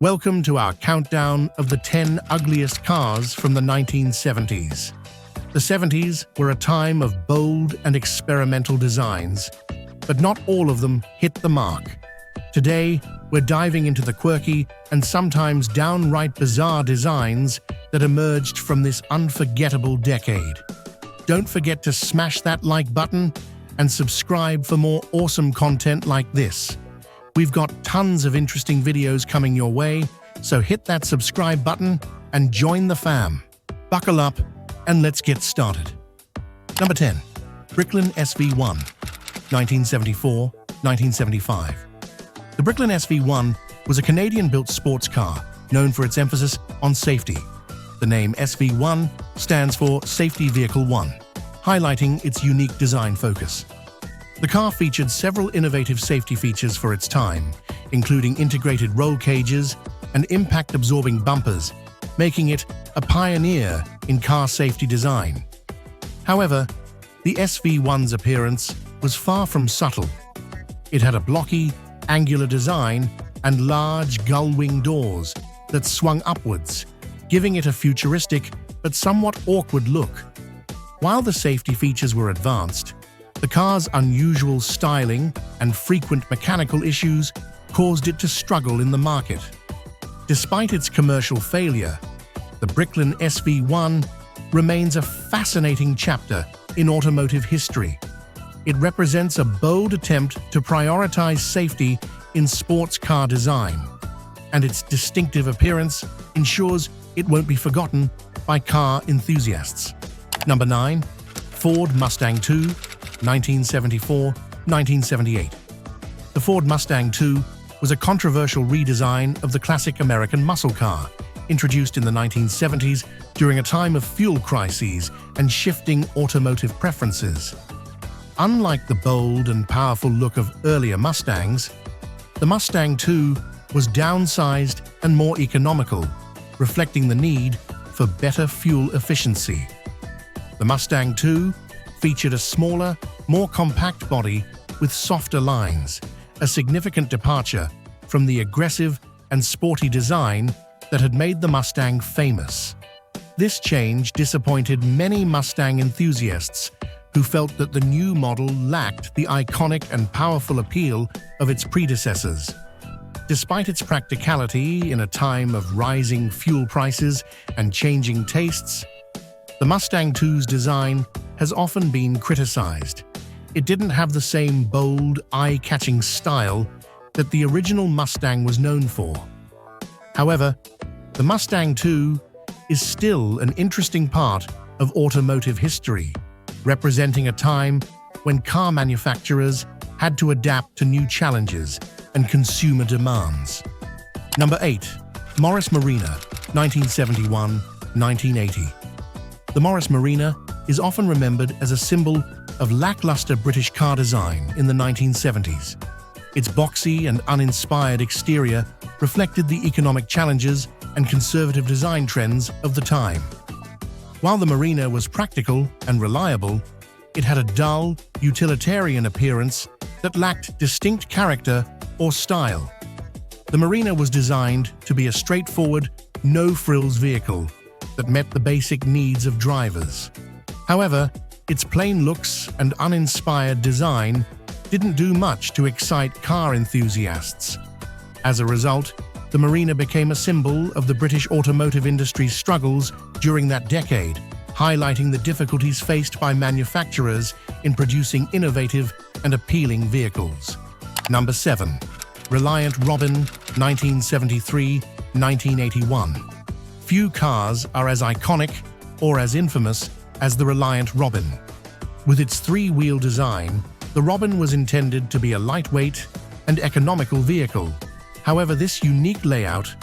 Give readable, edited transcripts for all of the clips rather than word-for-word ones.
Welcome to our countdown of the 10 ugliest cars from the 1970s. The 70s were a time of bold and experimental designs, but not all of them hit the mark. Today, we're diving into the quirky and sometimes downright bizarre designs that emerged from this unforgettable decade. Don't forget to smash that like button and subscribe for more awesome content like this. We've got tons of interesting videos coming your way, so hit that subscribe button and join the fam. Buckle up and let's get started. Number 10. Bricklin SV1, 1974-1975. The Bricklin SV1 was a Canadian-built sports car known for its emphasis on safety. The name SV1 stands for Safety Vehicle 1, highlighting its unique design focus. The car featured several innovative safety features for its time, including integrated roll cages and impact-absorbing bumpers, making it a pioneer in car safety design. However, the SV1's appearance was far from subtle. It had a blocky, angular design and large gull-wing doors that swung upwards, giving it a futuristic but somewhat awkward look. While the safety features were advanced, the car's unusual styling and frequent mechanical issues caused it to struggle in the market. Despite its commercial failure, the Bricklin SV1 remains a fascinating chapter in automotive history. It represents a bold attempt to prioritize safety in sports car design, and its distinctive appearance ensures it won't be forgotten by car enthusiasts. Number 9. Ford Mustang II, 1974-1978. The Ford Mustang II was a controversial redesign of the classic American muscle car, introduced in the 1970s during a time of fuel crises and shifting automotive preferences. Unlike the bold and powerful look of earlier Mustangs, the Mustang II was downsized and more economical, reflecting the need for better fuel efficiency. The Mustang II featured a smaller, more compact body with softer lines, a significant departure from the aggressive and sporty design that had made the Mustang famous. This change disappointed many Mustang enthusiasts who felt that the new model lacked the iconic and powerful appeal of its predecessors. Despite its practicality in a time of rising fuel prices and changing tastes, the Mustang II's design has often been criticized. It didn't have the same bold, eye-catching style that the original Mustang was known for. However, the Mustang II is still an interesting part of automotive history, representing a time when car manufacturers had to adapt to new challenges and consumer demands. Number 8. Morris Marina, 1971-1980. The Morris Marina is often remembered as a symbol of lackluster British car design in the 1970s. Its boxy and uninspired exterior reflected the economic challenges and conservative design trends of the time. While the Marina was practical and reliable, it had a dull, utilitarian appearance that lacked distinct character or style. The Marina was designed to be a straightforward, no-frills vehicle that met the basic needs of drivers. However, its plain looks and uninspired design didn't do much to excite car enthusiasts. As a result, the Marina became a symbol of the British automotive industry's struggles during that decade, highlighting the difficulties faced by manufacturers in producing innovative and appealing vehicles. Number 7. Reliant Robin, 1973-1981. Few cars are as iconic or as infamous as the Reliant Robin. With its three-wheel design, the Robin was intended to be a lightweight and economical vehicle. However, this unique layout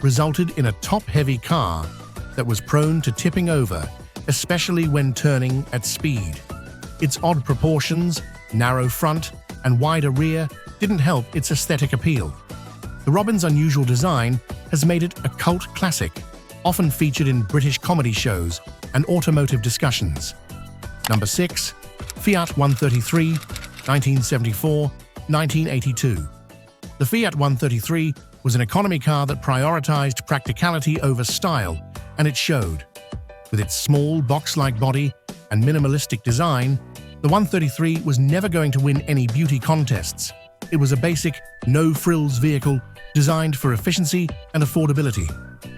resulted in a top-heavy car that was prone to tipping over, especially when turning at speed. Its odd proportions, narrow front, and wider rear didn't help its aesthetic appeal. The Robin's unusual design has made it a cult classic, often featured in British comedy shows and automotive discussions. Number 6. Fiat 133, 1974-1982. The Fiat 133 was was an economy car that prioritized practicality over style, and it showed. With its small, box-like body and minimalistic design, the 133 was never going to win any beauty contests. It was a basic, no-frills vehicle designed for efficiency and affordability.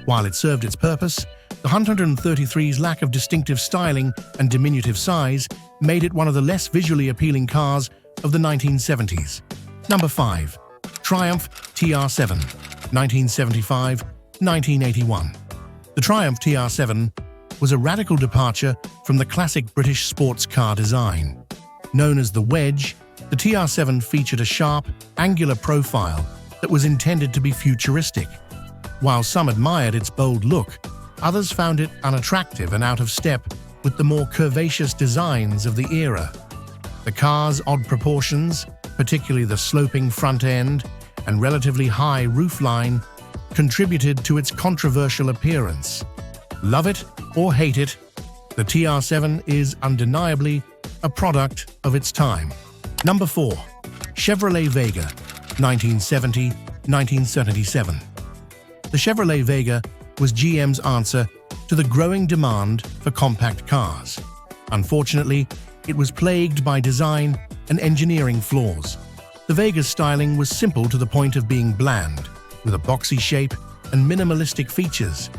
While it served its purpose, the 133's lack of distinctive styling and diminutive size made it one of the less visually appealing cars of the 1970s. Number 5. Triumph TR7, 1975-1981. The Triumph TR7 was a radical departure from the classic British sports car design. Known as the Wedge, the TR7 featured a sharp, angular profile that was intended to be futuristic. While some admired its bold look, others found it unattractive and out of step with the more curvaceous designs of the era. The car's odd proportions, particularly the sloping front end and relatively high roofline, contributed to its controversial appearance. Love it or hate it, the TR7 is undeniably a product of its time. Number 4. Chevrolet Vega, 1970-1977. The Chevrolet Vega was GM's answer to the growing demand for compact cars. Unfortunately, it was plagued by design and engineering flaws. The Vega's styling was simple to the point of being bland, with a boxy shape and minimalistic features.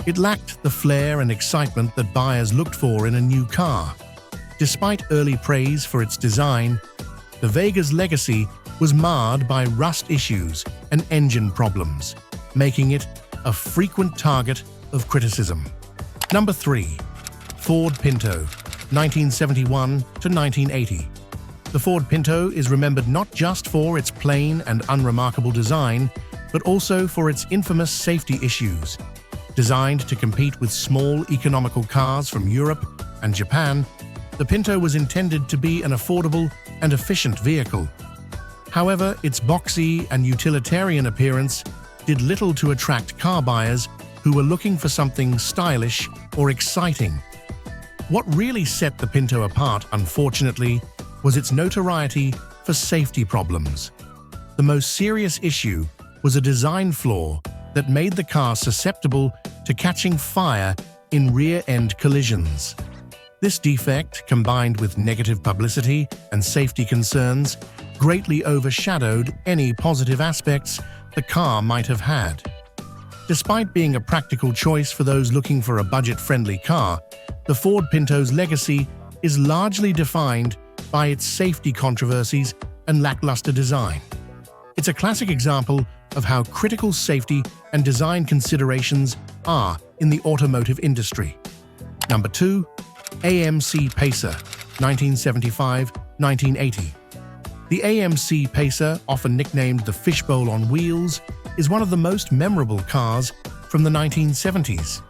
It lacked the flair and excitement that buyers looked for in a new car. Despite early praise for its design, the Vega's legacy was marred by rust issues and engine problems, making it a frequent target of criticism. Number 3. Ford Pinto, 1971-1980. The Ford Pinto is remembered not just for its plain and unremarkable design, but also for its infamous safety issues. Designed to compete with small, economical cars from Europe and Japan, the Pinto was intended to be an affordable and efficient vehicle. However, its boxy and utilitarian appearance did little to attract car buyers who were looking for something stylish or exciting. What really set the Pinto apart, unfortunately, was its notoriety for safety problems. The most serious issue was a design flaw that made the car susceptible to catching fire in rear-end collisions. This defect, combined with negative publicity and safety concerns, greatly overshadowed any positive aspects the car might have had. Despite being a practical choice for those looking for a budget-friendly car, the Ford Pinto's legacy is largely defined by its safety controversies and lackluster design. It's a classic example of how critical safety and design considerations are in the automotive industry. Number 2. AMC Pacer, 1975-1980. The AMC Pacer, often nicknamed the Fishbowl on Wheels, is one of the most memorable cars from the 1970s.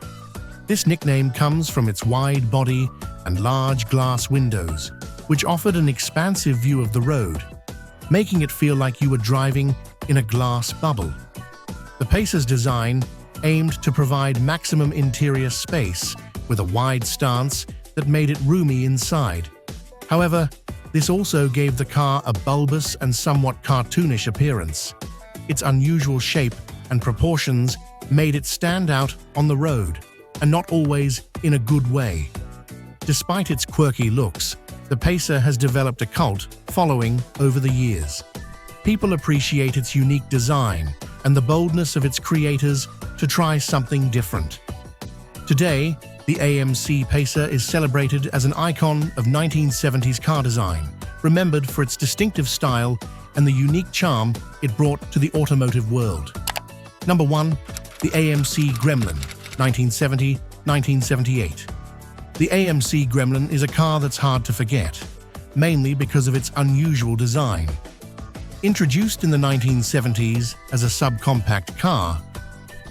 This nickname comes from its wide body and large glass windows, which offered an expansive view of the road, making it feel like you were driving in a glass bubble. The Pacer's design aimed to provide maximum interior space with a wide stance that made it roomy inside. However, this also gave the car a bulbous and somewhat cartoonish appearance. Its unusual shape and proportions made it stand out on the road, and not always in a good way. Despite its quirky looks, the Pacer has developed a cult following over the years. People appreciate its unique design and the boldness of its creators to try something different. Today, the AMC Pacer is celebrated as an icon of 1970s car design, remembered for its distinctive style and the unique charm it brought to the automotive world. Number 1. The AMC Gremlin, 1970-1978. The AMC Gremlin is a car that's hard to forget, mainly because of its unusual design. Introduced in the 1970s as a subcompact car,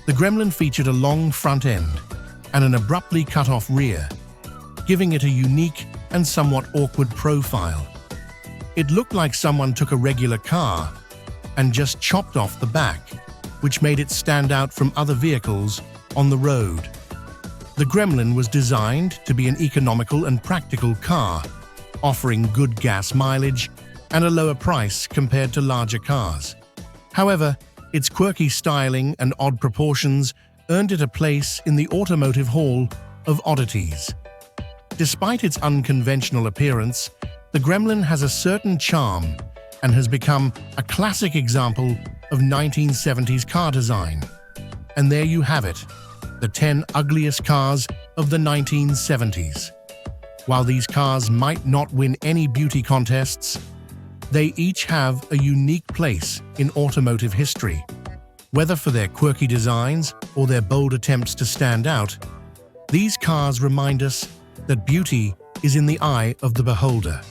the Gremlin featured a long front end and an abruptly cut-off rear, giving it a unique and somewhat awkward profile. It looked like someone took a regular car and just chopped off the back, which made it stand out from other vehicles on the road. The Gremlin was designed to be an economical and practical car, offering good gas mileage and a lower price compared to larger cars. However, Its quirky styling and odd proportions earned it a place in the automotive hall of oddities. Despite its unconventional appearance, the Gremlin has a certain charm and has become a classic example of 1970s car design. And there you have it, the 10 ugliest cars of the 1970s. While these cars might not win any beauty contests, they each have a unique place in automotive history. Whether for their quirky designs or their bold attempts to stand out, these cars remind us that beauty is in the eye of the beholder.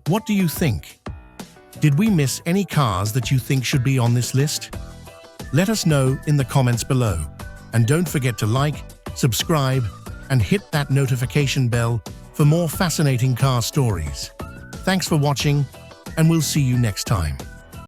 What do you think? Did we miss any cars that you think should be on this list? Let us know in the comments below. And don't forget to like, subscribe, and hit that notification bell for more fascinating car stories. Thanks for watching, and we'll see you next time.